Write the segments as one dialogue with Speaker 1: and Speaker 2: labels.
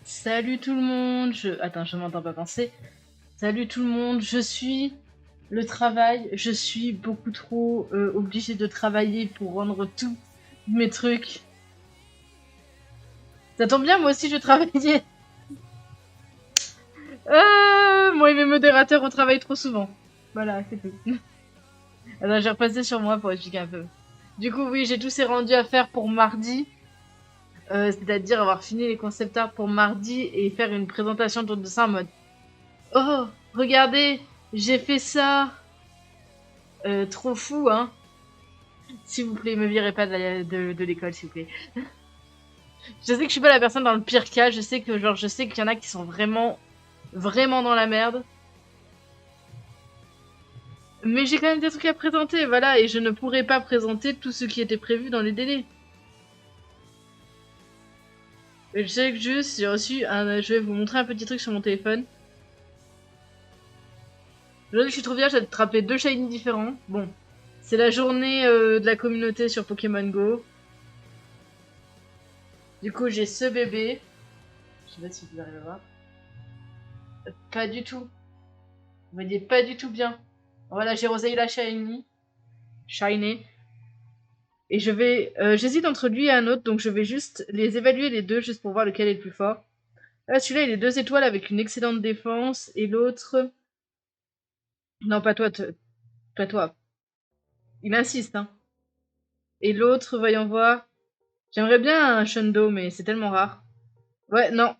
Speaker 1: Salut tout le monde, Attends, je m'entends pas penser. Salut tout le monde, je suis le travail, je suis beaucoup trop obligée de travailler pour rendre tous mes trucs. Ça tombe bien, moi aussi je travaillais. Moi et mes modérateurs, on travaille trop souvent. Voilà, c'est tout. Alors j'ai repassé sur moi pour expliquer un peu. Du coup, oui, j'ai tous ces rendus à faire pour mardi. C'est-à-dire avoir fini les concept art pour mardi et faire une présentation autour de ça en mode oh, regardez, j'ai fait ça. Trop fou, hein. S'il vous plaît, me virez pas de l'école, s'il vous plaît. Je sais que je suis pas la personne dans le pire cas. Je sais que je sais qu'il y en a qui sont vraiment, vraiment dans la merde. Mais j'ai quand même des trucs à présenter, voilà, et je ne pourrais pas présenter tout ce qui était prévu dans les délais. Et je sais que juste, j'ai reçu un... Je vais vous montrer un petit truc sur mon téléphone. Aujourd'hui, je suis trop fière, j'ai attrapé 2 shiny différents. Bon, c'est la journée de la communauté sur Pokémon Go. Du coup, j'ai ce bébé. Je sais pas si vous arrivez à voir. Pas du tout. Vous voyez pas du tout bien. Voilà, j'ai Rosaïla Shiny. Shiny. Et je vais... J'hésite entre lui et un autre, donc je vais juste les évaluer les deux, juste pour voir lequel est le plus fort. Là, celui-là, il est 2 étoiles avec une excellente défense. Et l'autre... Non, pas toi, pas toi. Il insiste, hein. Et l'autre, voyons voir. J'aimerais bien un Shundo, mais c'est tellement rare. Ouais, non.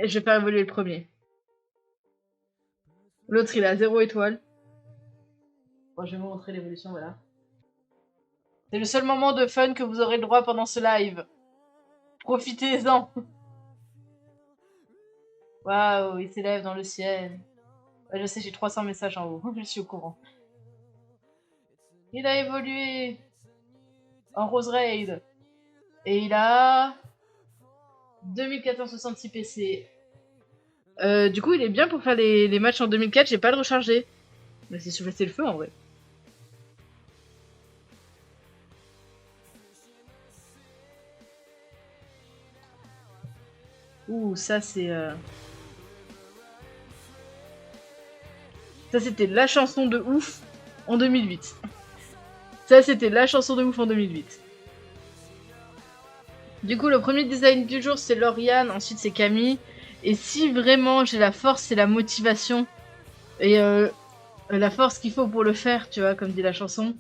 Speaker 1: Je vais faire évoluer le premier. L'autre, il a 0 étoile. Bon, je vais vous montrer l'évolution, voilà. C'est le seul moment de fun que vous aurez le droit pendant ce live. Profitez-en. Waouh, il s'élève dans le ciel. Ouais, je sais, j'ai 300 messages en haut. Je suis au courant. Il a évolué en Rose Raid. Et il a 2466 PC. Du coup, il est bien pour faire les matchs en 2004. J'ai pas le recharger. Mais c'est souffler le feu en vrai. Ouh, ça c'est... Ça c'était la chanson de ouf en 2008. Ça c'était la chanson de ouf en 2008. Du coup, le premier design du jour c'est Lauriane, ensuite c'est Camille. Et si vraiment j'ai la force et la motivation et la force qu'il faut pour le faire, tu vois, comme dit la chanson,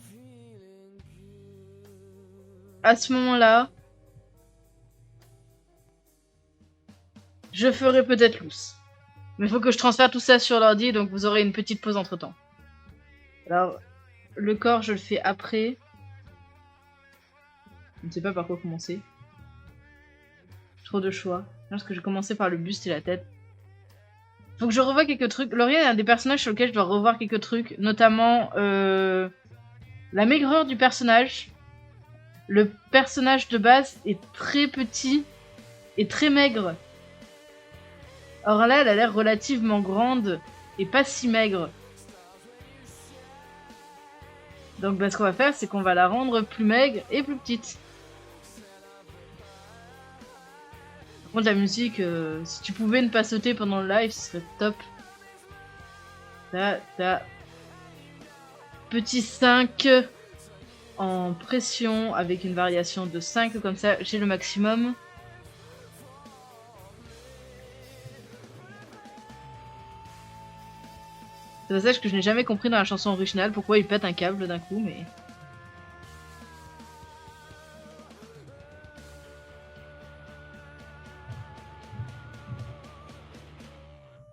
Speaker 1: à ce moment-là, je ferai peut-être loose. Mais il faut que je transfère tout ça sur l'ordi, donc vous aurez une petite pause entre temps. Alors, le corps, je le fais après. Je ne sais pas par quoi commencer. Trop de choix. Je pense que je vais commencer par le buste et la tête. Faut que je revoie quelques trucs. Lauriane est un des personnages sur lesquels je dois revoir quelques trucs. Notamment la maigreur du personnage. Le personnage de base est très petit et très maigre. Or là, elle a l'air relativement grande et pas si maigre. Donc ce qu'on va faire, c'est qu'on va la rendre plus maigre et plus petite. Par contre, la musique, si tu pouvais ne pas sauter pendant le live, ce serait top. T'as petit 5 en pression avec une variation de 5, comme ça j'ai le maximum. C'est un passage que je n'ai jamais compris dans la chanson originale, pourquoi il pète un câble d'un coup, mais...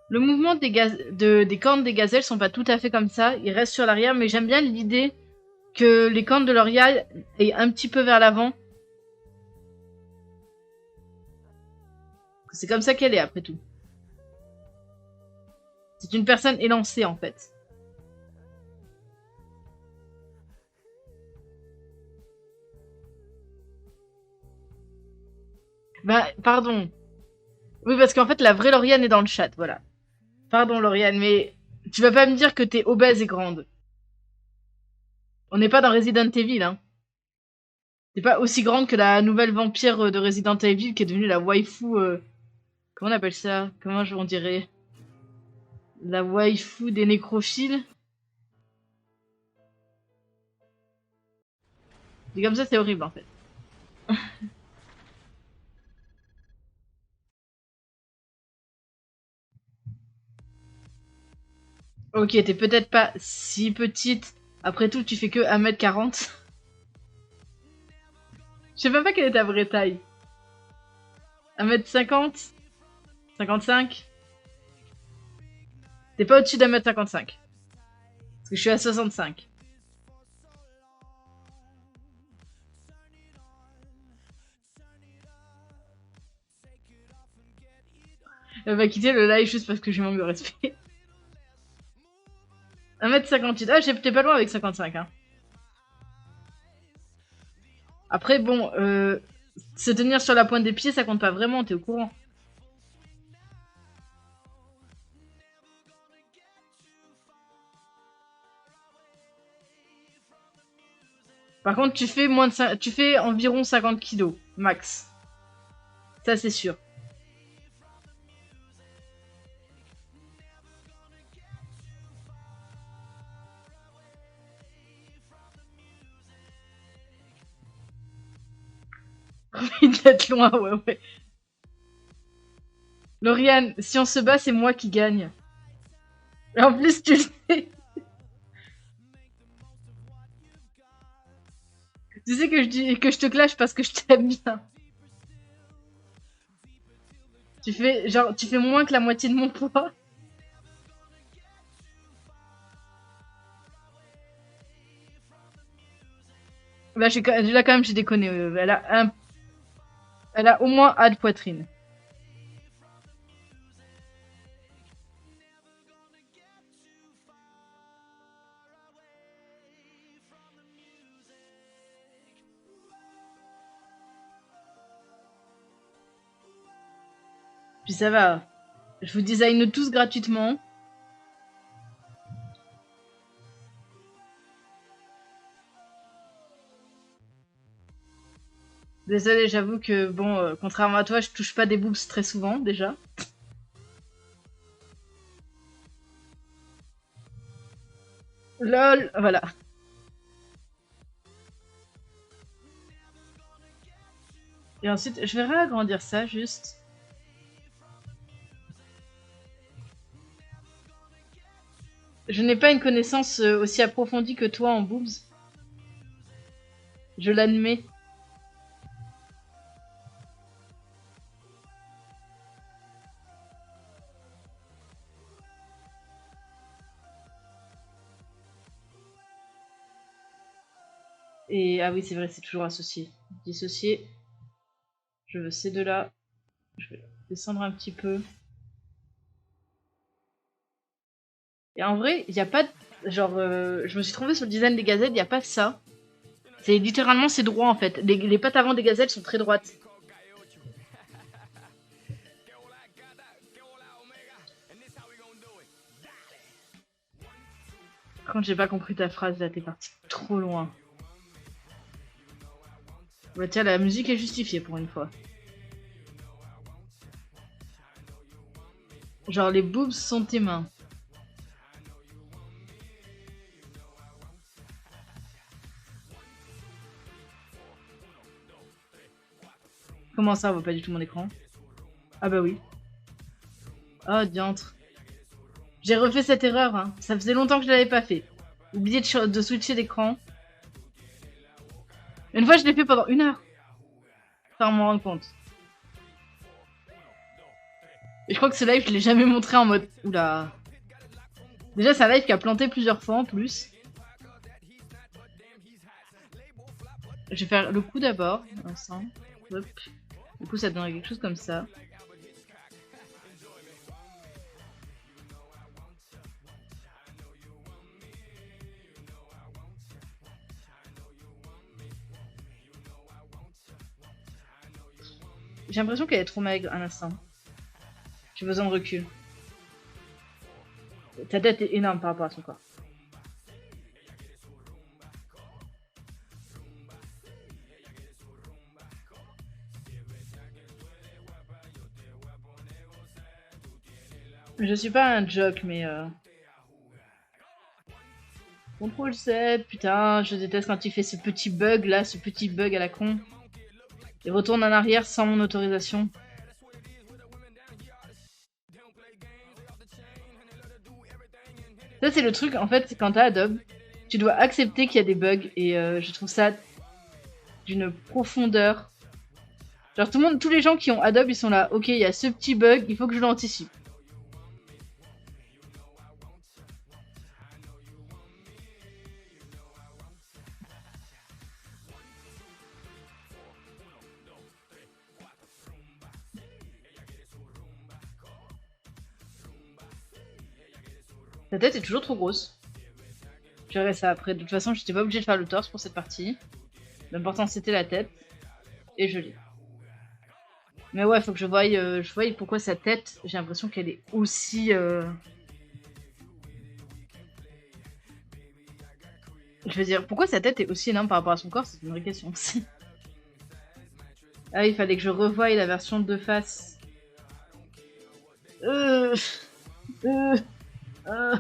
Speaker 1: Le mouvement des cornes des gazelles sont pas tout à fait comme ça, ils restent sur l'arrière, mais j'aime bien l'idée que les cornes de L'Oréal aient un petit peu vers l'avant. C'est comme ça qu'elle est, après tout. C'est une personne élancée, en fait. Bah, pardon. Oui, parce qu'en fait, la vraie Lauriane est dans le chat, voilà. Pardon, Lauriane, mais tu vas pas me dire que t'es obèse et grande. On n'est pas dans Resident Evil, hein. T'es pas aussi grande que la nouvelle vampire de Resident Evil qui est devenue la waifu... Comment on appelle ça? On dirait? La waifu des nécrophiles? Dit comme ça, c'est horrible en fait. Ok, t'es peut-être pas si petite. Après tout, tu fais que 1m40. Je sais même pas quelle est ta vraie taille. 1m50? 55? T'es pas au-dessus d'1m55. Parce que je suis à 65. Elle va quitter le live juste parce que je manque de respect. 1m58. Ah, t'es pas loin avec 55, hein. Après, bon, se tenir sur la pointe des pieds, ça compte pas vraiment, t'es au courant. Par contre, tu fais environ 50 kilos, max. Ça, c'est sûr. Envie d'être loin, ouais, ouais. Lauriane, si on se bat, c'est moi qui gagne. Et en plus, tu le sais. Tu sais que je dis que je te clash parce que je t'aime bien. Tu fais moins que la moitié de mon poids. Là, quand même, j'ai déconné. Elle a au moins A de poitrine. Puis ça va. Je vous design tous gratuitement. Désolée, j'avoue que, bon, contrairement à toi, je touche pas des boobs très souvent, déjà. LOL, voilà. Et ensuite, je vais réagrandir ça, juste. Je n'ai pas une connaissance aussi approfondie que toi en boobs. Je l'admets. Et ah oui, c'est vrai, c'est toujours associé. Dissocié. Je veux ces deux-là. Je vais descendre un petit peu. Et en vrai, il n'y a pas de... Genre, je me suis trompée sur le design des gazelles, il n'y a pas ça. C'est littéralement, c'est droit en fait. Les pattes avant des gazelles sont très droites. Par contre, j'ai pas compris ta phrase là, t'es parti trop loin. Bah tiens, la musique est justifiée pour une fois. Genre, les boobs sont tes mains. Comment ça, on voit pas du tout mon écran? Ah bah oui. Oh, diantre. J'ai refait cette erreur, hein. Ça faisait longtemps que je l'avais pas fait. Oublié de switcher d'écran. Une fois, je l'ai fait pendant 1 heure. Sans m'en rendre compte. Et je crois que ce live, je l'ai jamais montré en mode... Oula. Déjà, c'est un live qui a planté plusieurs fois en plus. Je vais faire le coup d'abord. Ensemble. Hop. Du coup, ça donnerait quelque chose comme ça. J'ai l'impression qu'elle est trop maigre un instant. J'ai besoin de recul. Ta tête est énorme par rapport à son corps. Je suis pas un joke, mais Contrôle Z, putain, je déteste quand il fait ce petit bug là, ce petit bug à la con. Il retourne en arrière sans mon autorisation. Ça c'est le truc, en fait, quand t'as Adobe, tu dois accepter qu'il y a des bugs et je trouve ça d'une profondeur. Genre tout le monde, tous les gens qui ont Adobe, ils sont là, ok, il y a ce petit bug, il faut que je l'anticipe. Ta tête est toujours trop grosse. Je verrai ça après. De toute façon, j'étais pas obligée de faire le torse pour cette partie. L'important c'était la tête. Et je l'ai. Mais ouais, faut que je voie pourquoi sa tête, j'ai l'impression qu'elle est aussi... Je veux dire, pourquoi sa tête est aussi énorme par rapport à son corps, c'est une vraie question aussi. Ah, il fallait que je revoie la version de face. Euh... Euh... euh,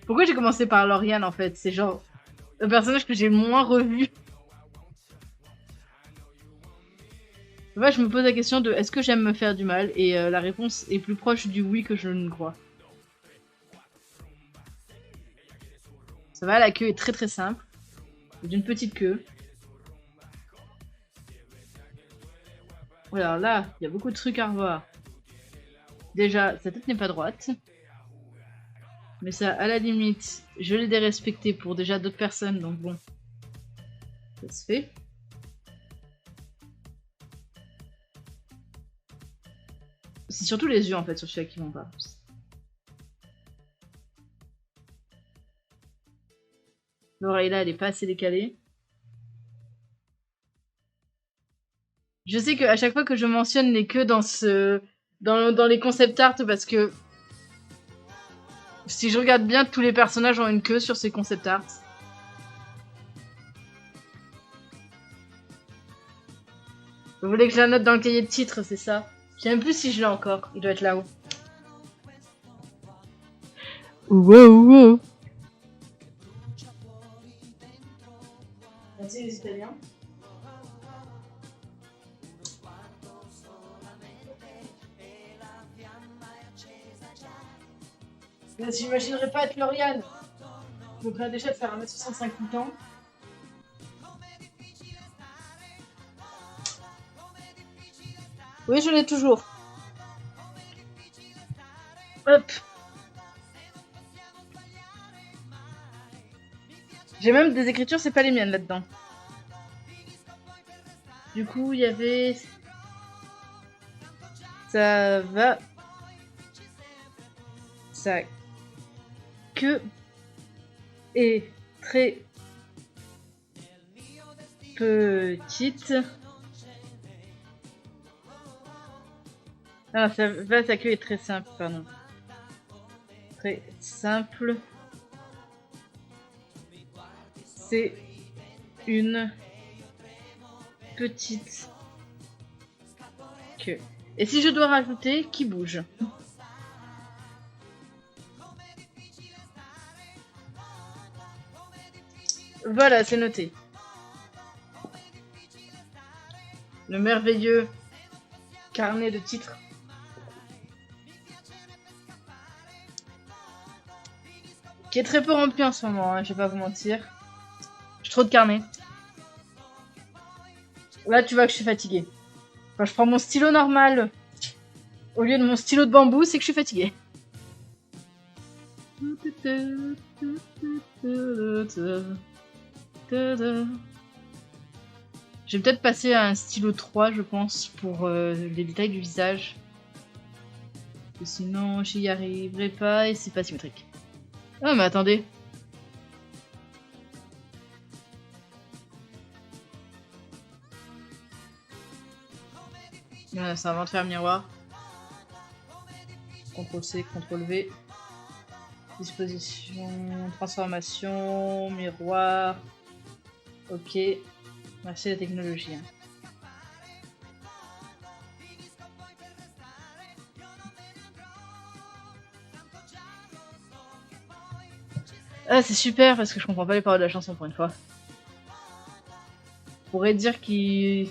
Speaker 1: Pourquoi j'ai commencé par Lauriane en fait? C'est genre le personnage que j'ai le moins revu. Moi, je me pose la question de est-ce que j'aime me faire du mal? Et la réponse est plus proche du oui que je ne crois. Ça va, la queue est très très simple. D'une petite queue. Alors là, il y a beaucoup de trucs à revoir. Déjà, sa tête n'est pas droite. Mais ça, à la limite, je l'ai dérespecté pour déjà d'autres personnes, donc bon. Ça se fait. C'est surtout les yeux en fait sur celui-là qui vont pas. L'oreille là, elle est pas assez décalée. Je sais qu'à chaque fois que je mentionne les queues dans les concept art, parce que si je regarde bien, tous les personnages ont une queue sur ces concept art. Vous voulez que je la note dans le cahier de titre, c'est ça? Je sais même plus si je l'ai encore. Il doit être là-haut. Wow. Merci les Italiens. J'imaginerais pas être Lauriane. Je me plains déjà de faire 1m65 tout le temps. Oui, je l'ai toujours. Hop. J'ai même des écritures, c'est pas les miennes là-dedans. Du coup, il y avait... Ça va... Sa queue est très petite. Ah, ça va, sa queue est très simple, pardon. Très simple. C'est une petite queue. Et si je dois rajouter, qui bouge? Voilà, c'est noté. Le merveilleux carnet de titres. Qui est très peu rempli en ce moment, hein, je vais pas vous mentir. J'ai trop de carnets. Là, tu vois que je suis fatiguée. Quand je prends mon stylo normal au lieu de mon stylo de bambou, c'est que je suis fatiguée. Je vais peut-être passer à un stylo 3, je pense, pour les détails du visage. Parce que sinon, j'y arriverai pas et c'est pas symétrique. Ah, mais attendez. Voilà, c'est avant de faire un miroir. CTRL-C, CTRL-V. Disposition, transformation, miroir. Ok. Merci la technologie. Hein. Ah, c'est super parce que je comprends pas les paroles de la chanson pour une fois. Il pourrait dire qu'il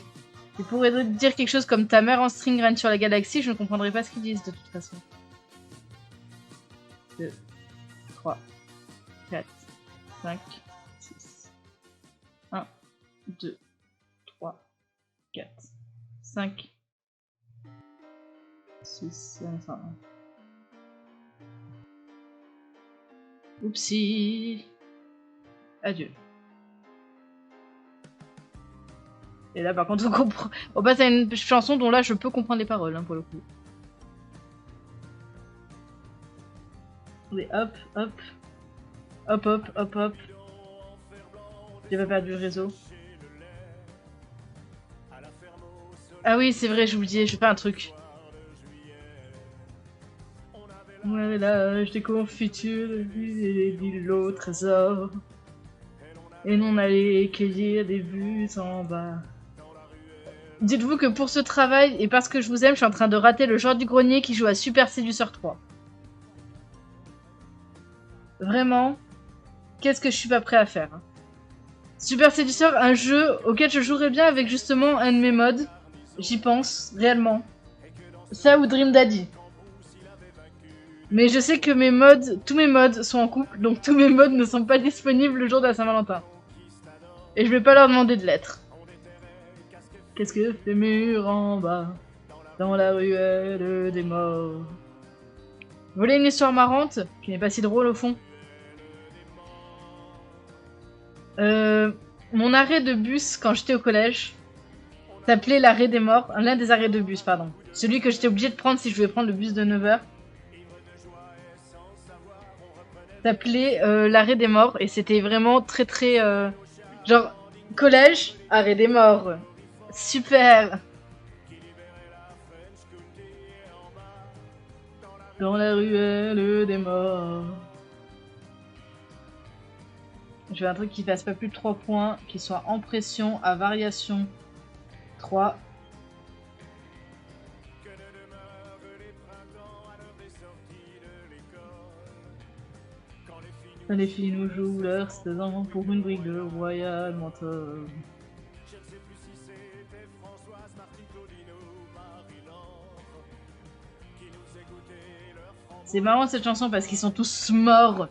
Speaker 1: pourrait dire quelque chose comme ta mère en string règne sur la galaxie, je ne comprendrais pas ce qu'ils disent de toute façon. 2, 3, 4, 5, 6. 1, 2, 3, 4, 5, 6, enfin... Oupsie. Adieu. Et là, par contre, on comprend. On passe à une chanson dont là, je peux comprendre les paroles, hein, pour le coup. Et hop, hop. Hop, hop, hop, hop. J'ai pas perdu le réseau. Ah oui, c'est vrai, j'ai oublié, je fais un truc. Ouais, l'âge des confitures, des îlots au trésor. Et nous on allait cueillir des buts en bas. Dites-vous que pour ce travail, et parce que je vous aime, je suis en train de rater le joueur du grenier qui joue à Super Séduceur 3. Vraiment, qu'est-ce que je suis pas prêt à faire. Super Séduceur, un jeu auquel je jouerais bien avec justement un de mes mods. J'y pense, réellement. Ça ou Dream Daddy. Mais je sais que mes mods, tous mes mods sont en couple, donc tous mes mods ne sont pas disponibles le jour de la Saint-Valentin. Et je vais pas leur demander de l'être. Qu'est-ce que fait mur en bas, dans la ruelle des morts? Vous voulez une histoire marrante, qui n'est pas si drôle au fond? Mon arrêt de bus quand j'étais au collège s'appelait l'arrêt des morts, l'un des arrêts de bus, pardon. Celui que j'étais obligée de prendre si je voulais prendre le bus de 9h. S'appelait l'arrêt des morts et c'était vraiment très très genre collège, arrêt des morts. Super. Dans la ruelle des morts. Je veux un truc qui fasse pas plus de 3 points, qui soit en pression à variation 3. Les filles nous jouent leur saison pour une brique de Royal Menthol. C'est marrant cette chanson parce qu'ils sont tous morts.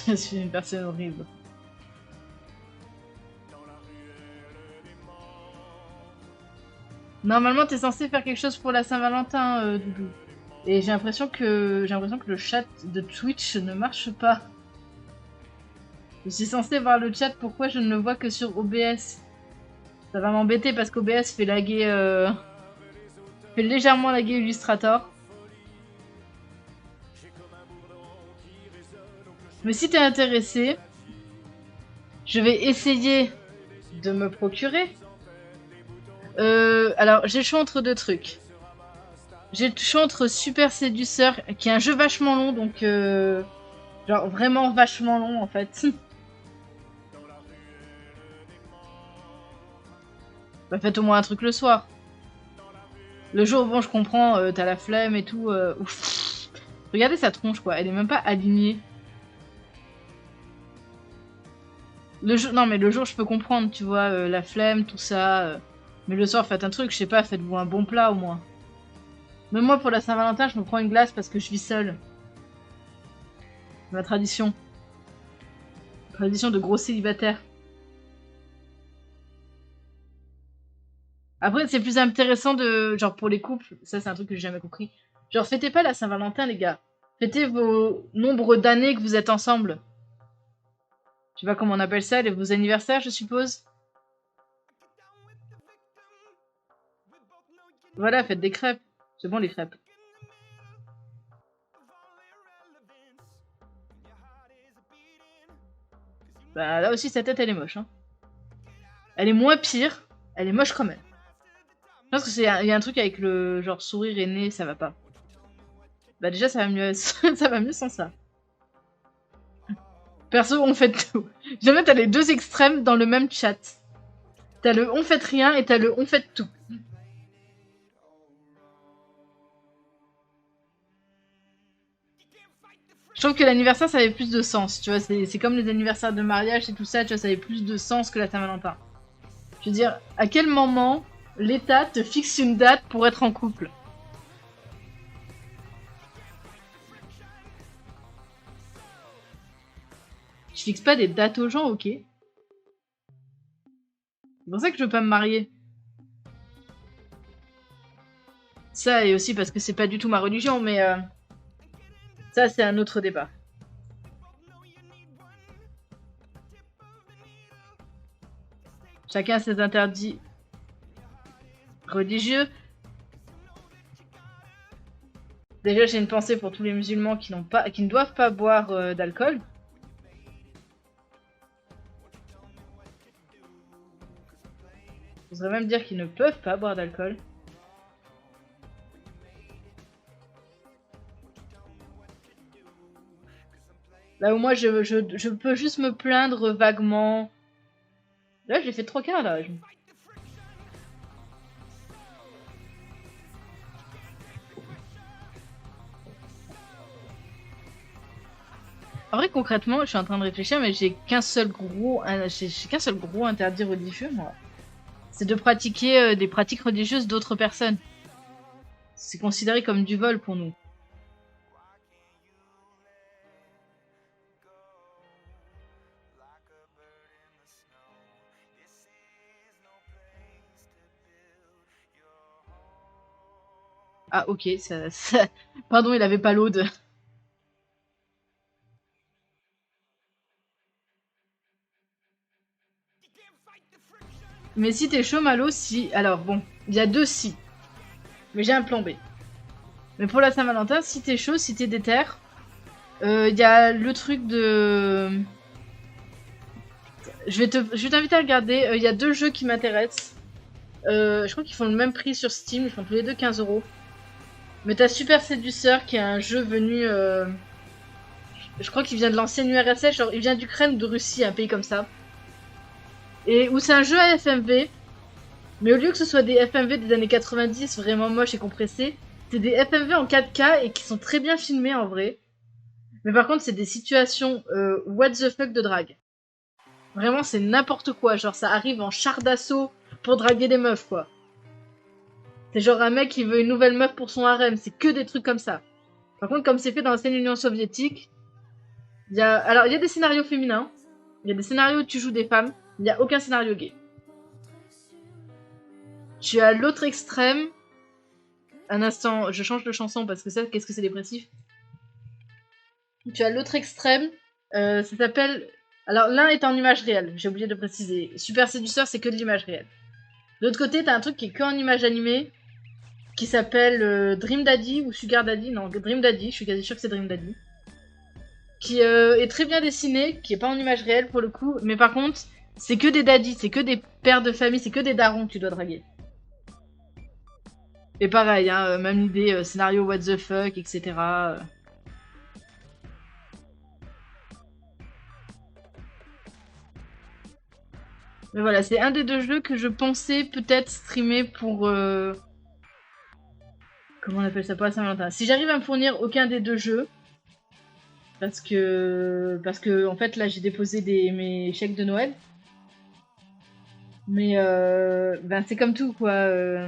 Speaker 1: Je suis une personne horrible. Normalement, t'es censé faire quelque chose pour la Saint-Valentin, Doudou. Et j'ai l'impression que le chat de Twitch ne marche pas. Je suis censé voir le chat, pourquoi je ne le vois que sur OBS? Ça va m'embêter parce qu'OBS fait laguer... fait légèrement laguer Illustrator. Mais si t'es intéressé, je vais essayer de me procurer. Alors, j'ai le choix entre deux trucs. J'ai le choix entre Super Séduceur, qui est un jeu vachement long, donc... genre vraiment vachement long, en fait. Bah, faites au moins un truc le soir. Le jour, bon, je comprends, t'as la flemme et tout. Ouf. Regardez sa tronche, quoi. Elle est même pas alignée. Le jour, non, mais le jour, je peux comprendre, tu vois, la flemme, tout ça. Mais le soir, faites un truc, je sais pas, faites-vous un bon plat au moins. Même moi, pour la Saint-Valentin, je me prends une glace parce que je vis seule. Ma tradition. Tradition de gros célibataire. Après, c'est plus intéressant de... Genre, pour les couples, ça, c'est un truc que j'ai jamais compris. Genre, fêtez pas la Saint-Valentin, les gars. Fêtez vos nombres d'années que vous êtes ensemble. Tu vois comment on appelle ça, vos anniversaires, je suppose? Voilà, faites des crêpes. C'est bon, les crêpes. Bah, là aussi, sa tête, elle est moche, hein. Elle est moins pire. Elle est moche quand même. Je pense que il y a un truc avec le genre sourire et nez, ça va pas. Bah déjà, ça va mieux, ça va mieux sans ça. Perso, on fait tout. Jamais t'as les deux extrêmes dans le même chat. T'as le on fait rien et t'as le on fait tout. Je trouve que l'anniversaire, ça avait plus de sens, tu vois. C'est comme les anniversaires de mariage et tout ça, tu vois, ça avait plus de sens que la Saint-Valentin. Je veux dire, à quel moment l'État te fixe une date pour être en couple? Je fixe pas des dates aux gens, ok? C'est pour ça que je veux pas me marier. Ça, et aussi parce que c'est pas du tout ma religion, mais ça, c'est un autre débat. Chacun ses interdits religieux. Déjà, j'ai une pensée pour tous les musulmans qui ne doivent pas boire d'alcool. J'oserais même dire qu'ils ne peuvent pas boire d'alcool. Là où moi, je peux juste me plaindre vaguement. Là, j'ai fait 3 quarts, là. En vrai, concrètement, je suis en train de réfléchir, mais j'ai qu'un seul gros interdit religieux, moi. C'est de pratiquer des pratiques religieuses d'autres personnes. C'est considéré comme du vol pour nous. Ah, ok, Pardon, il avait pas l'aude. Mais si t'es chaud, Malo, si... Alors, bon, il y a 2 si. Mais j'ai un plan B. Mais pour la Saint-Valentin, si t'es chaud, si t'es déter, il y a le truc de... Je vais t'inviter à regarder. Il y a 2 jeux qui m'intéressent. Je crois qu'ils font le même prix sur Steam. Ils font tous les deux 15 €. Mais t'as Super Séduceur qui est un jeu venu... je crois qu'il vient de l'ancienne URSS. Genre, il vient d'Ukraine ou de Russie, un pays comme ça. Et où c'est un jeu à FMV. Mais au lieu que ce soit des FMV des années 90 vraiment moches et compressés, c'est des FMV en 4K et qui sont très bien filmés en vrai. Mais par contre, c'est des situations what the fuck de drague. Vraiment, c'est n'importe quoi. Genre, ça arrive en char d'assaut pour draguer des meufs, quoi. C'est genre un mec qui veut une nouvelle meuf pour son harem. C'est que des trucs comme ça. Par contre, comme c'est fait dans l'ancienne Union soviétique, alors, il y a des scénarios féminins. Il y a des scénarios où tu joues des femmes. Il n'y a aucun scénario gay. Tu as l'autre extrême. Un instant, je change de chanson parce que ça, qu'est-ce que c'est dépressif. Tu as l'autre extrême. Ça s'appelle... Alors, l'un est en image réelle. J'ai oublié de préciser. Super Séducteur, c'est que de l'image réelle. De l'autre côté, t'as un truc qui est que en image animée. Qui s'appelle Dream Daddy ou Sugar Daddy. Non, Dream Daddy. Je suis quasi sûre que c'est Dream Daddy. Qui est très bien dessiné. Qui est pas en image réelle pour le coup. Mais par contre, c'est que des daddies. C'est que des pères de famille. C'est que des darons que tu dois draguer. Et pareil, hein, même idée, scénario what the fuck, etc. Mais voilà, c'est un des 2 jeux que je pensais peut-être streamer pour... Comment on appelle ça, pour la Saint-Valentin. Si j'arrive à me fournir aucun des 2 jeux, parce que en fait là j'ai déposé mes chèques de Noël. Mais ben c'est comme tout quoi.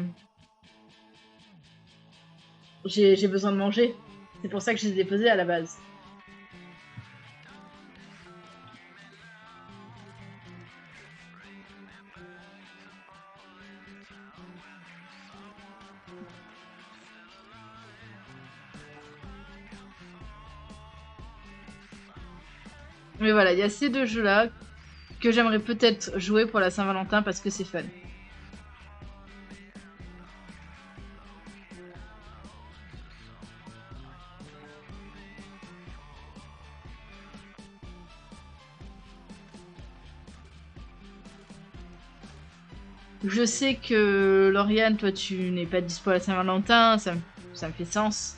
Speaker 1: J'ai besoin de manger. C'est pour ça que je les ai déposés à la base. Mais voilà, il y a ces 2 jeux là que j'aimerais peut-être jouer pour la Saint-Valentin parce que c'est fun. Je sais que Lauriane, toi tu n'es pas dispo à la Saint-Valentin, ça me fait sens.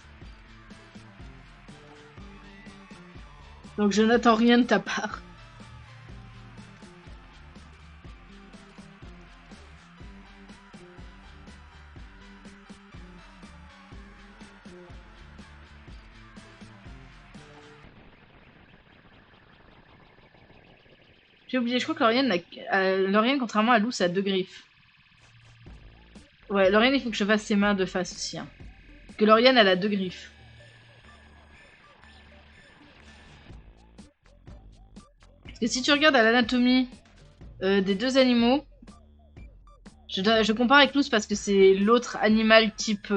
Speaker 1: Donc je n'attends rien de ta part. J'ai oublié, je crois que Lauriane, contrairement à Luz, a 2 griffes. Ouais, Lauriane, il faut que je fasse ses mains de face aussi. Hein. Parce que Lauriane, elle a 2 griffes. Parce que si tu regardes à l'anatomie des 2 animaux, je compare avec Luz parce que c'est l'autre animal type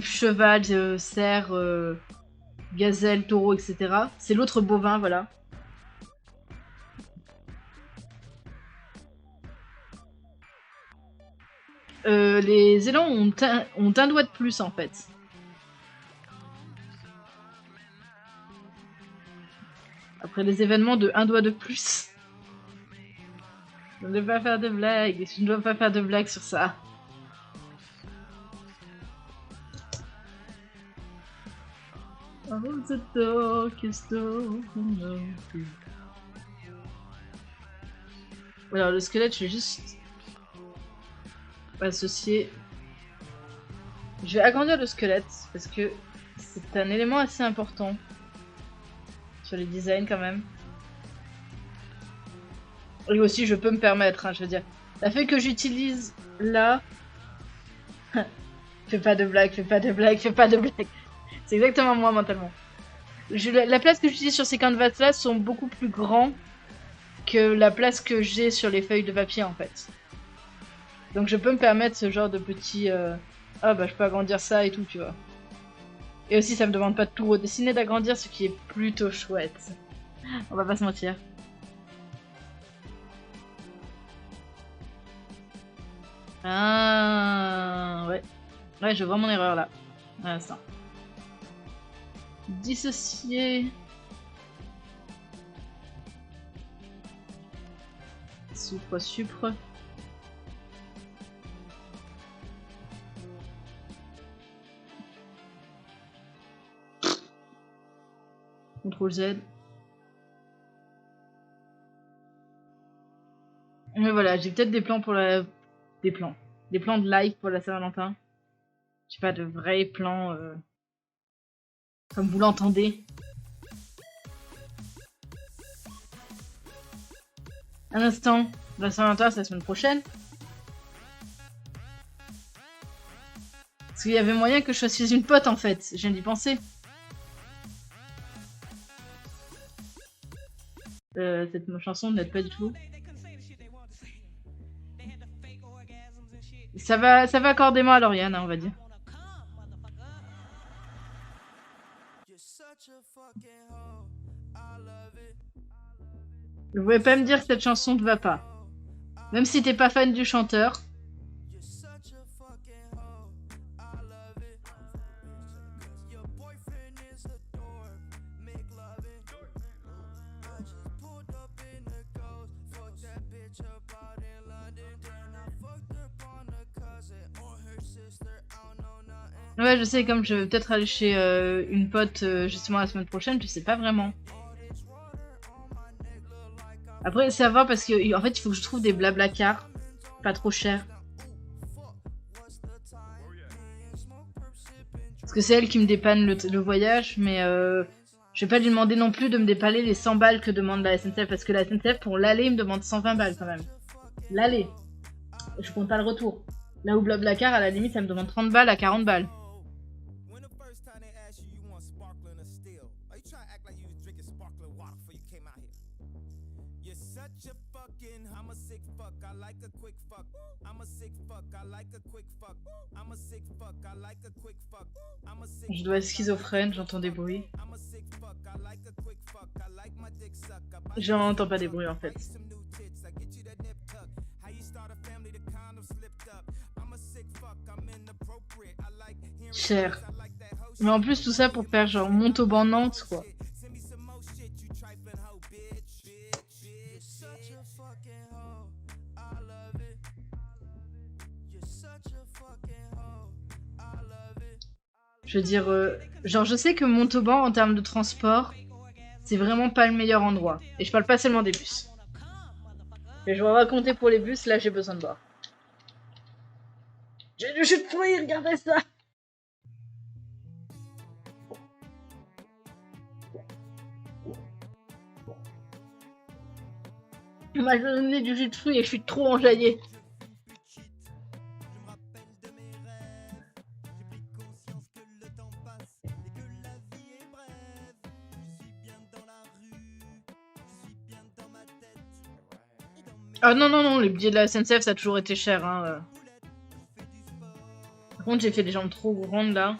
Speaker 1: cheval, cerf, gazelle, taureau, etc. C'est l'autre bovin, voilà. Les élans ont un doigt de plus en fait. Après les événements de un doigt de plus. Je ne dois pas faire de blagues. Je ne dois pas faire de blagues sur ça. Oh, the darkest of the night. Alors le squelette, je vais juste associer. Je vais agrandir le squelette parce que c'est un élément assez important sur les designs quand même. Et aussi, je peux me permettre, hein, je veux dire. La feuille que j'utilise là. Fais pas de blague, fais pas de blague, fais pas de blague. C'est exactement moi mentalement. La place que j'utilise sur ces canvas là sont beaucoup plus grands que la place que j'ai sur les feuilles de papier en fait. Donc je peux me permettre ce genre de petit. Ah bah je peux agrandir ça et tout, tu vois. Et aussi ça me demande pas de tout redessiner, d'agrandir, ce qui est plutôt chouette. On va pas se mentir. Ah ouais. Ouais, je vois mon erreur là. Un instant. Dissocier. Supre. CTRL Z. Mais voilà, j'ai peut-être des plans pour la... Des plans de live pour la Saint-Valentin. J'ai pas de vrais plans comme vous l'entendez. Un instant, la Saint-Valentin c'est la semaine prochaine. Parce qu'il y avait moyen que je sois chez une pote en fait, je viens d'y penser. Cette chanson n'aide pas du tout. Ça va accordément à Lauriane, hein, on va dire. Vous pouvez pas me dire que cette chanson ne va pas. Même si t'es pas fan du chanteur. Ouais, je sais, comme je vais peut-être aller chez une pote justement la semaine prochaine, je sais pas vraiment. Après, ça va parce que en fait, il faut que je trouve des blabla-cars pas trop chers. Parce que c'est elle qui me dépanne le voyage, mais je vais pas lui demander non plus de me dépanner les 100 balles que demande la SNCF, parce que la SNCF pour l'aller il me demande 120 balles quand même. L'aller. Je compte pas le retour. Là où Blablacar, à la limite, ça me demande 30 balles à 40 balles. Je dois être schizophrène, j'entends des bruits. J'entends pas des bruits en fait. Cher. Mais en plus tout ça pour faire genre Montauban Nantes quoi. Je veux dire, genre je sais que Montauban en termes de transport, c'est vraiment pas le meilleur endroit. Et je parle pas seulement des bus. Mais je vais raconter pour les bus, là j'ai besoin de boire. J'ai du jus de fruits, regardez ça! On m'a donné du jus de fruits et je suis trop enjaillée. Ah non, non, non, les billets de la SNCF, ça a toujours été cher. Hein. Par contre, j'ai fait des jambes trop grandes là.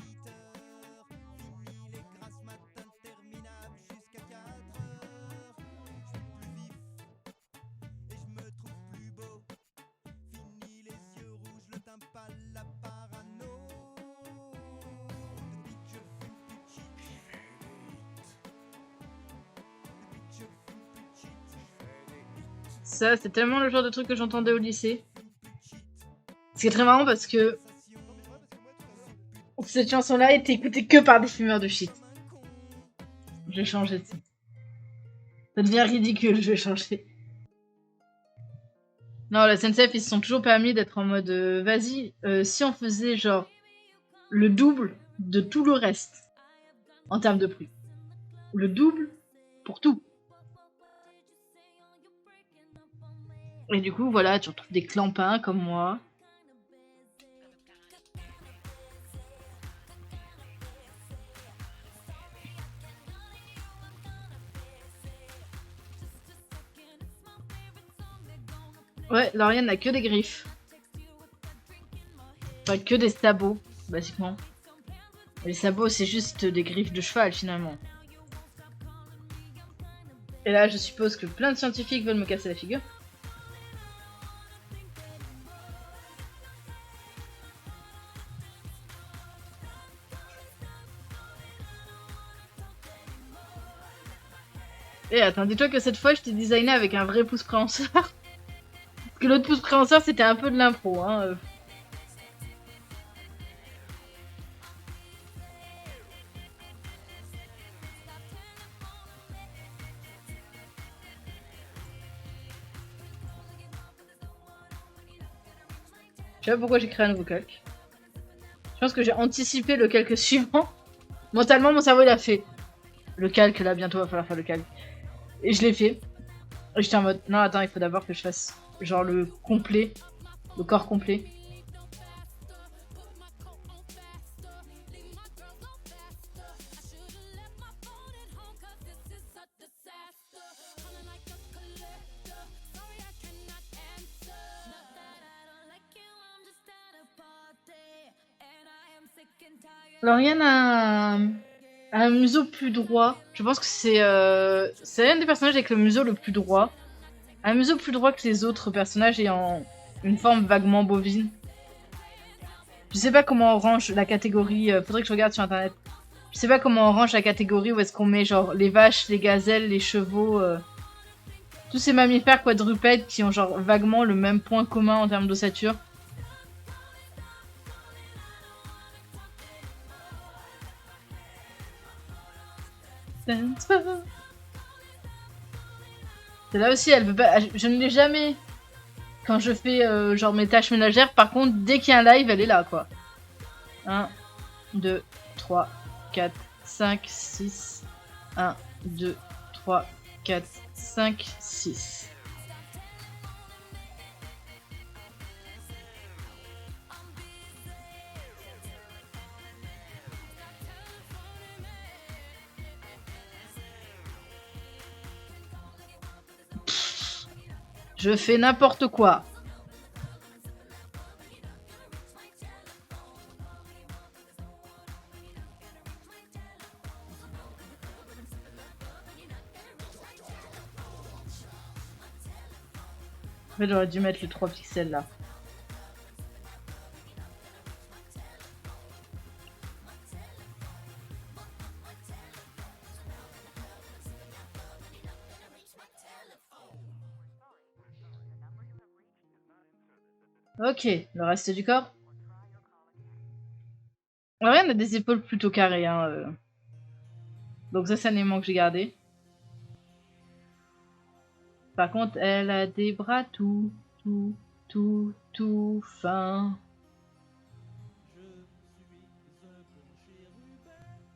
Speaker 1: Ça, c'est tellement le genre de truc que j'entendais au lycée. Ce qui est très marrant parce que cette chanson-là était écoutée que par des fumeurs de shit. Je vais changer de ça. Ça devient ridicule, je vais changer. Non, la SNCF, ils se sont toujours permis d'être en mode vas-y, si on faisait genre le double de tout le reste en termes de prix. Le double pour tout. Et du coup, voilà, tu retrouves des clampins comme moi. Ouais, Lauriane n'a que des griffes. Enfin, que des sabots, basiquement. Les sabots, c'est juste des griffes de cheval, finalement. Et là, je suppose que plein de scientifiques veulent me casser la figure. Et attends, dis-toi que cette fois, je t'ai designé avec un vrai pouce préhenseur. Parce que l'autre pouce préhenseur, c'était un peu de l'impro, hein. Je sais pas pourquoi j'ai créé un nouveau calque. Je pense que j'ai anticipé le calque suivant. Mentalement, mon cerveau, il a fait. Le calque, là, bientôt, va falloir faire le calque. Et je l'ai fait. Et j'étais en mode, non, attends, il faut d'abord que je fasse, genre, le complet. Le corps complet. Lauriane a un museau plus droit. Je pense que c'est un des personnages avec le museau le plus droit. Un museau plus droit que les autres personnages ayant une forme vaguement bovine. Je sais pas comment on range la catégorie. Faudrait que je regarde sur internet. Je sais pas comment on range la catégorie où est-ce qu'on met genre les vaches, les gazelles, les chevaux. Tous ces mammifères quadrupèdes qui ont genre vaguement le même point commun en termes d'ossature. C'est là aussi, elle veut pas. Je ne l'ai jamais quand je fais genre mes tâches ménagères. Par contre, dès qu'il y a un live, elle est là quoi. 1, 2, 3, 4, 5, 6. 1, 2, 3, 4, 5, 6. Je fais n'importe quoi. En fait, j'aurais dû mettre les 3 pixels là. Ok, le reste du corps. Rien a des épaules plutôt carrées, hein. Donc ça, c'est un élément que j'ai gardé. Par contre, elle a des bras tout fins.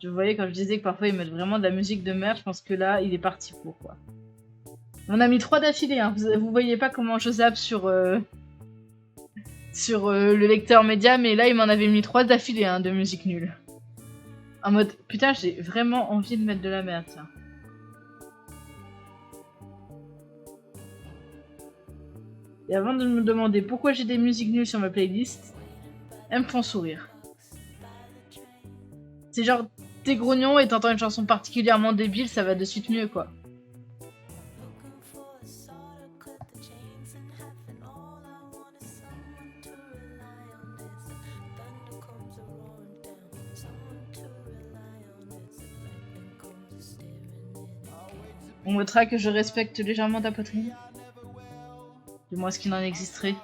Speaker 1: Je voyais quand je disais que parfois ils mettent vraiment de la musique de merde, je pense que là, il est parti pour quoi. On a mis 3 d'affilée, hein. Vous voyez pas comment je zappe sur le lecteur média, mais là il m'en avait mis 3 d'affilée, hein, de musique nulle. En mode, putain, j'ai vraiment envie de mettre de la merde, tiens. Et avant de me demander pourquoi j'ai des musiques nulles sur ma playlist, elles me font sourire. C'est genre, t'es grognon et t'entends une chanson particulièrement débile, ça va de suite mieux, quoi. On notera que je respecte légèrement ta poitrine. Dis-moi ce qu'il en existerait.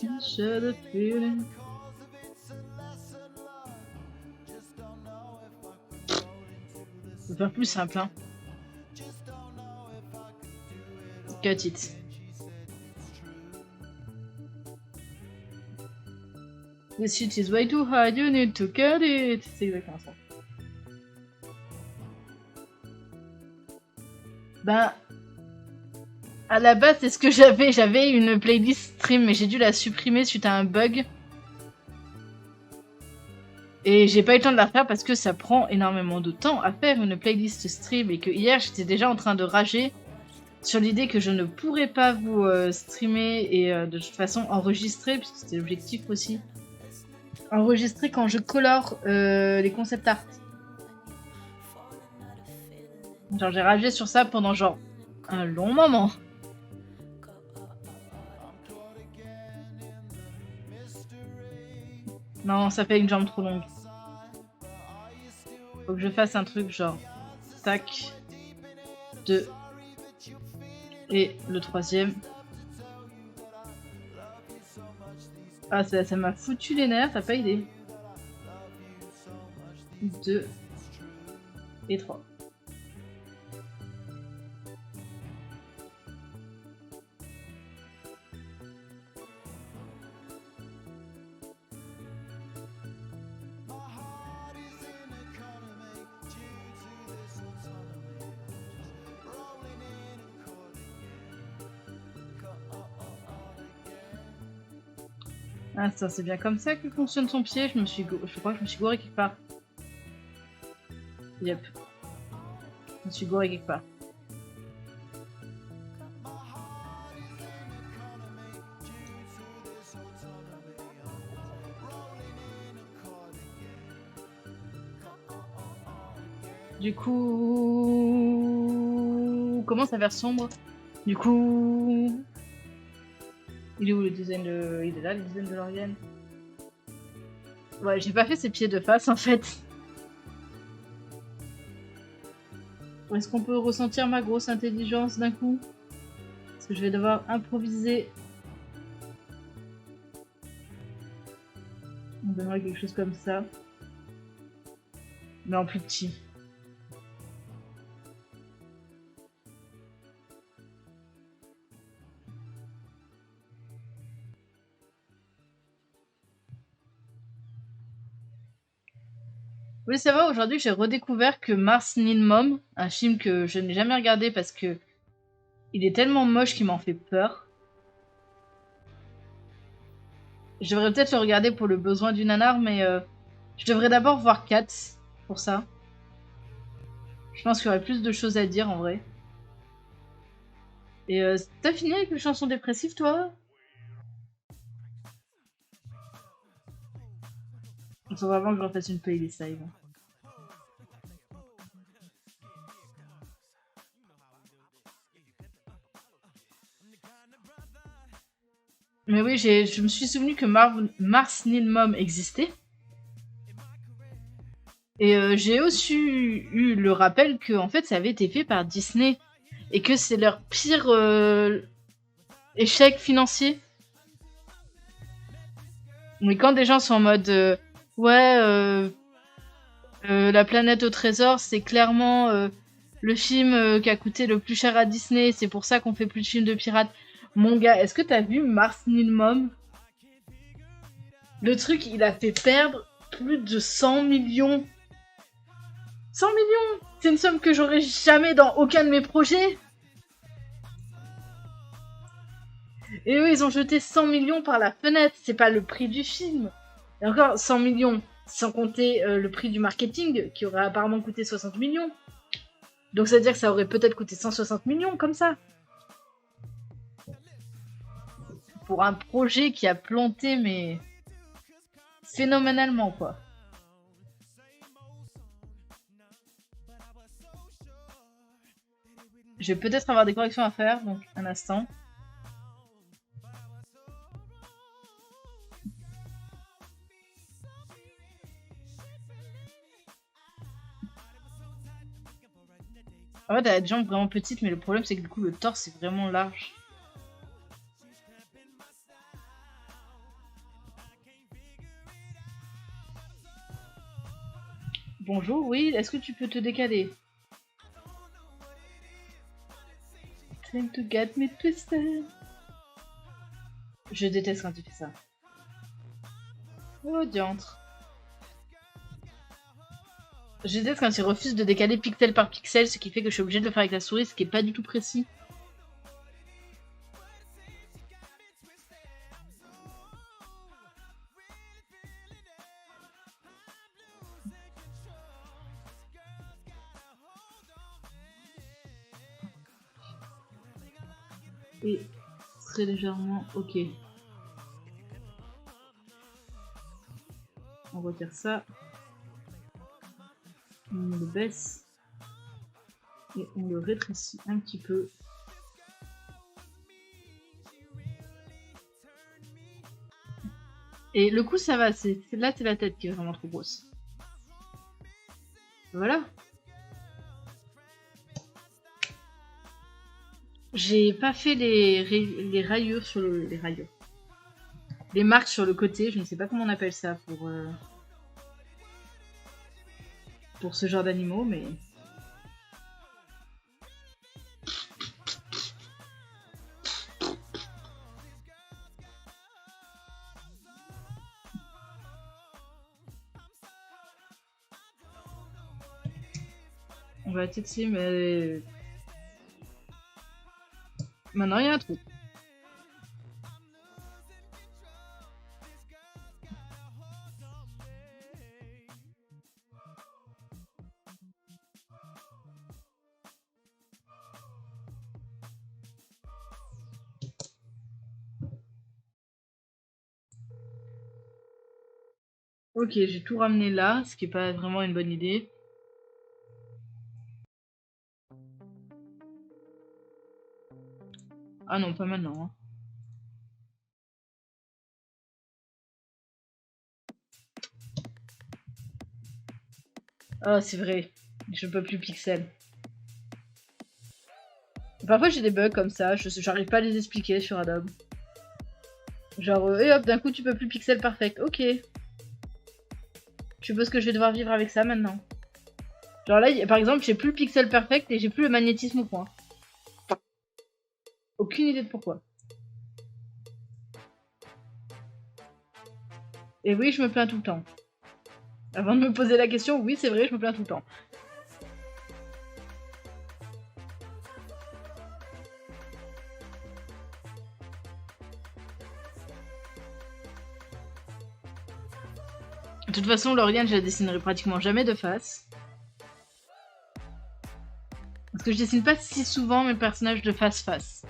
Speaker 1: Je peux faire plus simple, hein. Cut it. This shit is way too hard, you need to cut it. C'est exactement ça. Ben, à la base, c'est ce que j'avais. J'avais une playlist stream, mais j'ai dû la supprimer suite à un bug. Et j'ai pas eu le temps de la refaire parce que ça prend énormément de temps à faire une playlist stream. Et que hier, j'étais déjà en train de rager sur l'idée que je ne pourrais pas vous streamer et de toute façon enregistrer, puisque c'était l'objectif aussi. Enregistrer quand je colore les concept art. Genre j'ai ragé sur ça pendant genre un long moment. Non, ça fait une jambe trop longue. Faut que je fasse un truc genre tac, 2 et le 3e. Ah, ça m'a foutu les nerfs, t'as pas idée. 2 et 3. Ah, ça, c'est bien comme ça que fonctionne son pied. Je crois que je me suis gouré quelque part. Yep. Je me suis gouré quelque part. Du coup... Comment ça vers sombre? Du coup... Il est où le design de... Il est là, le design de Lauriane. Ouais, j'ai pas fait ses pieds de face, en fait. Est-ce qu'on peut ressentir ma grosse intelligence d'un coup? Parce que je vais devoir improviser. On donnera quelque chose comme ça. Mais en plus petit. Oui, ça va, aujourd'hui j'ai redécouvert que Mars Need Mom, un film que je n'ai jamais regardé parce que il est tellement moche qu'il m'en fait peur. Je devrais peut-être le regarder pour le besoin du nanar, mais je devrais d'abord voir Cats pour ça. Je pense qu'il y aurait plus de choses à dire en vrai. Et t'as fini avec les chansons dépressives toi? Il faut vraiment que je refasse une playlist live. Mais oui, je me suis souvenu que Mars Need Mom existait. Et j'ai aussi eu le rappel que en fait ça avait été fait par Disney. Et que c'est leur pire échec financier. Mais quand des gens sont en mode ouais, La planète au trésor, c'est clairement le film qui a coûté le plus cher à Disney, c'est pour ça qu'on fait plus de films de pirates. Mon gars, est-ce que t'as vu Mars Need Mom? Le truc, il a fait perdre plus de 100 millions. 100 millions! C'est une somme que j'aurais jamais dans aucun de mes projets. Et eux, ils ont jeté 100 millions par la fenêtre. C'est pas le prix du film. Et encore, 100 millions, sans compter le prix du marketing, qui aurait apparemment coûté 60 millions. Donc ça veut dire que ça aurait peut-être coûté 160 millions, comme ça. Pour un projet qui a planté, mais... phénoménalement, quoi. Je vais peut-être avoir des corrections à faire, donc un instant. En fait, elle a des jambes vraiment petites, mais le problème c'est que du coup le torse est vraiment large. Bonjour, oui, est-ce que tu peux te décaler? Time to get me twisted. Je déteste quand tu fais ça. Oh, diantre. Je déteste quand il refuse de décaler pixel par pixel, ce qui fait que je suis obligée de le faire avec la souris, ce qui est pas du tout précis. Et très légèrement, ok. On retire ça. On le baisse. Et on le rétrécit un petit peu. Et le coup ça va, là c'est la tête qui est vraiment trop grosse. Voilà. J'ai pas fait les rayures sur le... les rayures. Les marques sur le côté, je ne sais pas comment on appelle ça pour ce genre d'animaux, mais... On va tester, mais... Maintenant, il y a un trou. Ok, j'ai tout ramené là, ce qui est pas vraiment une bonne idée. Ah non, pas maintenant. Hein. Ah, c'est vrai. Je peux plus pixel. Parfois j'ai des bugs comme ça, j'arrive pas à les expliquer sur Adobe. Genre, et hop, d'un coup tu peux plus pixel perfect. Ok. Je suppose que je vais devoir vivre avec ça maintenant. Genre là, par exemple, j'ai plus le pixel perfect et j'ai plus le magnétisme au point. Aucune idée de pourquoi. Et oui, je me plains tout le temps. Avant de me poser la question, oui, c'est vrai, je me plains tout le temps. De toute façon, Lauriane, je la dessinerai pratiquement jamais de face. Parce que je dessine pas si souvent mes personnages de face-face.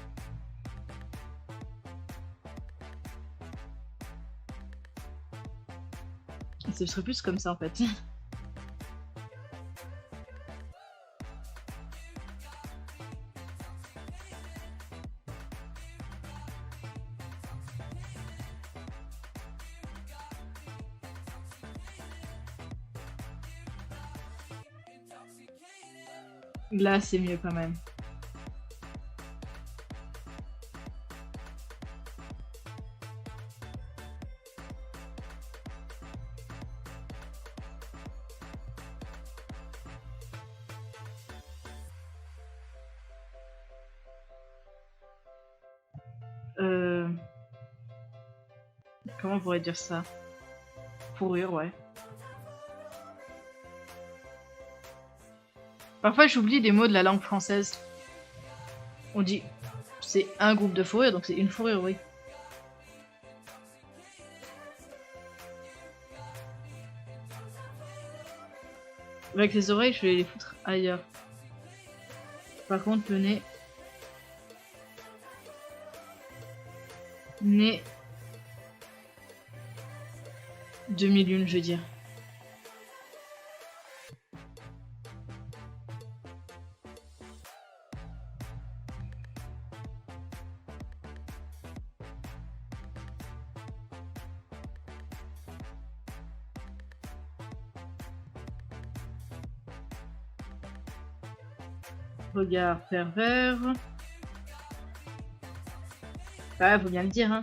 Speaker 1: Ce serait plus comme ça en fait. Là, c'est mieux quand même. Comment on pourrait dire ça? Fourrure, ouais. Parfois, j'oublie des mots de la langue française. On dit c'est un groupe de fourrure, donc c'est une fourrure, oui. Avec les oreilles, je vais les foutre ailleurs. Par contre, le nez... Nez... Demi-lune, je veux dire. Regard pervers. Ah, faut bien le dire, hein.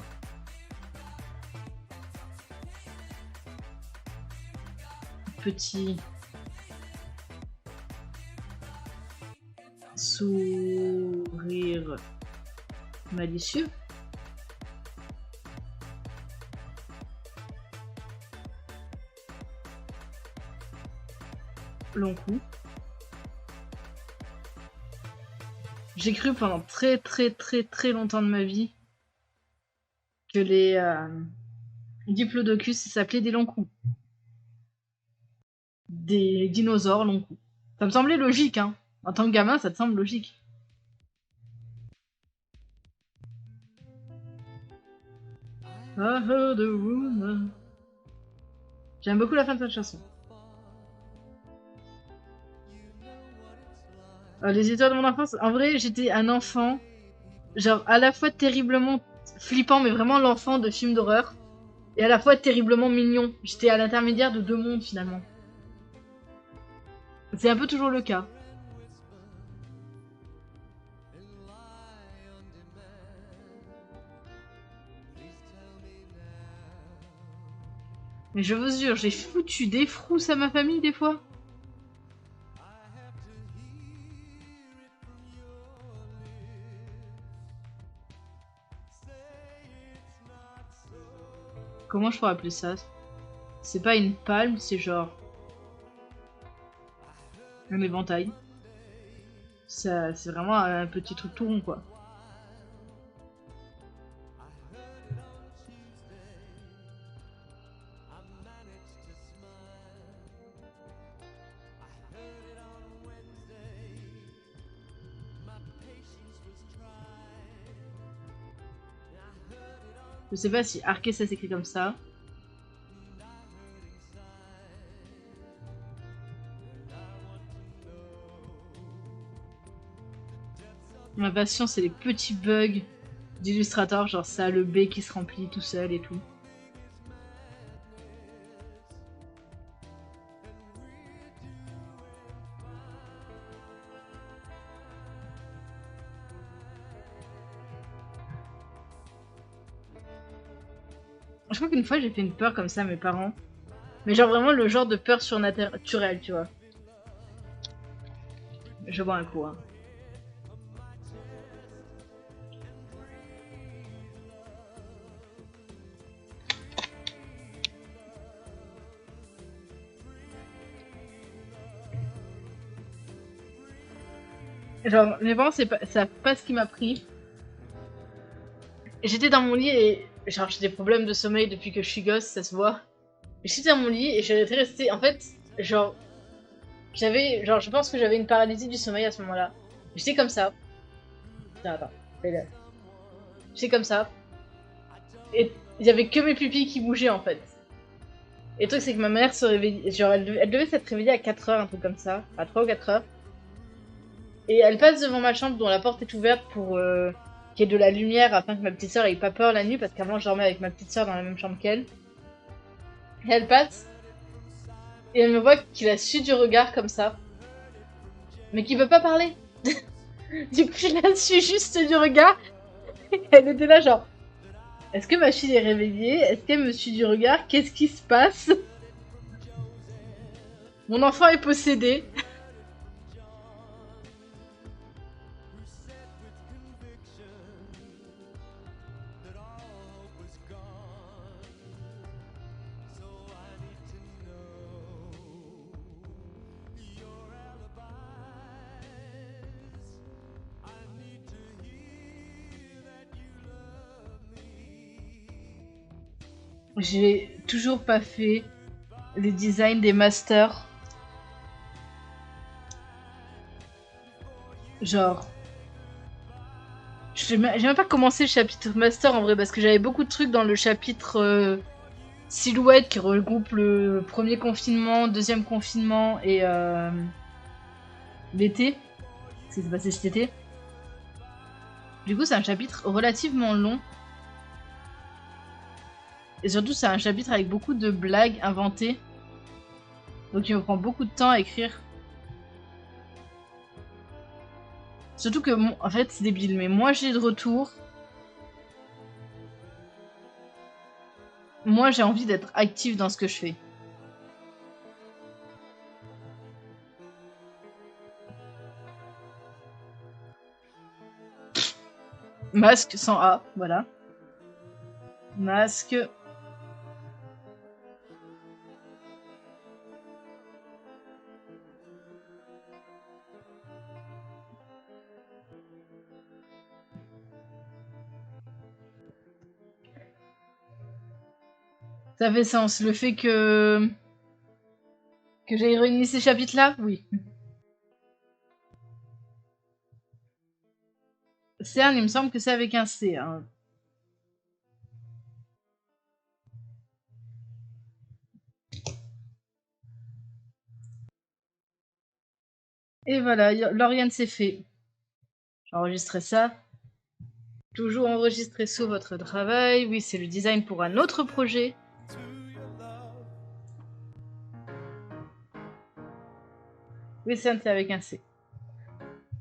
Speaker 1: Petit sourire malicieux. Long cou. J'ai cru pendant très longtemps de ma vie que les diplodocus s'appelaient des longs coups. Des dinosaures longs coups. Ça me semblait logique, hein. En tant que gamin, ça te semble logique. I heard a rumor. J'aime beaucoup la fin de cette chanson. Les histoires de mon enfance, en vrai, j'étais un enfant, genre à la fois terriblement flippant, mais vraiment l'enfant de films d'horreur, et à la fois terriblement mignon. J'étais à l'intermédiaire de deux mondes finalement. C'est un peu toujours le cas. Mais je vous jure, j'ai foutu des frousses à ma famille des fois. Comment je pourrais appeler ça? C'est pas une palme, c'est genre un éventail. Ça, c'est vraiment un petit truc tout rond, quoi. Je sais pas si arquer ça s'écrit comme ça. Ma passion, c'est les petits bugs d'Illustrator, genre ça, le B qui se remplit tout seul et tout. Je crois qu'une fois j'ai fait une peur comme ça à mes parents. Mais genre vraiment le genre de peur surnaturelle, tu vois. Je bois un coup, hein. Genre, mes parents, c'est pas ce qui m'a pris. J'étais dans mon lit et. Genre, j'ai des problèmes de sommeil depuis que je suis gosse, ça se voit. J'étais dans mon lit et j'étais restée. En fait, genre. Je pense que j'avais une paralysie du sommeil à ce moment-là. J'étais comme ça. Attends, fais-le. J'étais comme ça. Et il y avait que mes pupilles qui bougeaient en fait. Et le truc, c'est que ma mère se réveillait. Genre, elle devait s'être réveillée à 4h, un truc comme ça. À 3 ou 4h. Et elle passe devant ma chambre dont la porte est ouverte pour qu'il y ait de la lumière afin que ma petite sœur ait pas peur la nuit parce qu'avant je dormais avec ma petite sœur dans la même chambre qu'elle. Et elle passe et elle me voit qu'il a su du regard comme ça, mais qu'il veut pas parler. Du coup, je la su juste du regard. Et elle était là genre, est-ce que ma fille est réveillée? Est-ce qu'elle me suit du regard? Qu'est-ce qui se passe? Mon enfant est possédé. J'ai toujours pas fait les designs des masters. Genre, j'ai même pas commencé le chapitre master en vrai parce que j'avais beaucoup de trucs dans le chapitre silhouette qui regroupe le premier confinement, deuxième confinement et l'été. Ce qui s'est passé cet été. Du coup, c'est un chapitre relativement long. Et surtout, c'est un chapitre avec beaucoup de blagues inventées. Donc, il me prend beaucoup de temps à écrire. Surtout que, en fait, c'est débile, mais moi j'ai de retour. Moi j'ai envie d'être active dans ce que je fais. Masque sans A, voilà. Masque. Ça fait sens. Le fait que j'ai réuni ces chapitres-là, oui. CERN, il me semble que c'est avec un C. Hein. Et voilà, Lauriane, c'est fait. J'enregistrerai ça. Toujours enregistré sous votre travail. Oui, c'est le design pour un autre projet. Oui, CERN, c'est avec un C.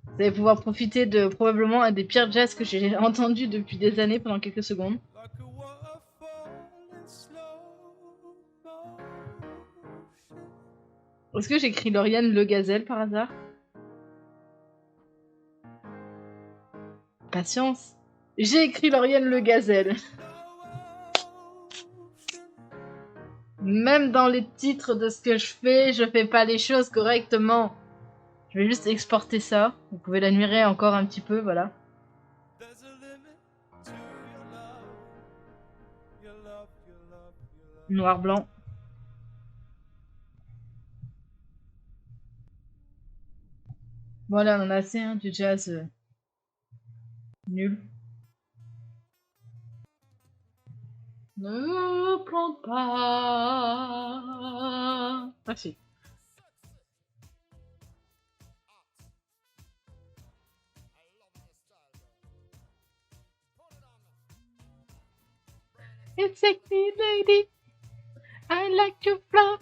Speaker 1: Vous allez pouvoir profiter de probablement un des pires jazz que j'ai entendu depuis des années pendant quelques secondes. Est-ce que j'écris Lauriane Le Gazelle par hasard? Patience. J'ai écrit Lauriane Le Gazelle. Même dans les titres de ce que je fais pas les choses correctement. Je vais juste exporter ça. Vous pouvez l'admirer encore un petit peu, voilà. Noir-blanc. Voilà, on en a assez hein, du jazz nul. Ne plante pas. Merci. It's sexy lady. I like to fly.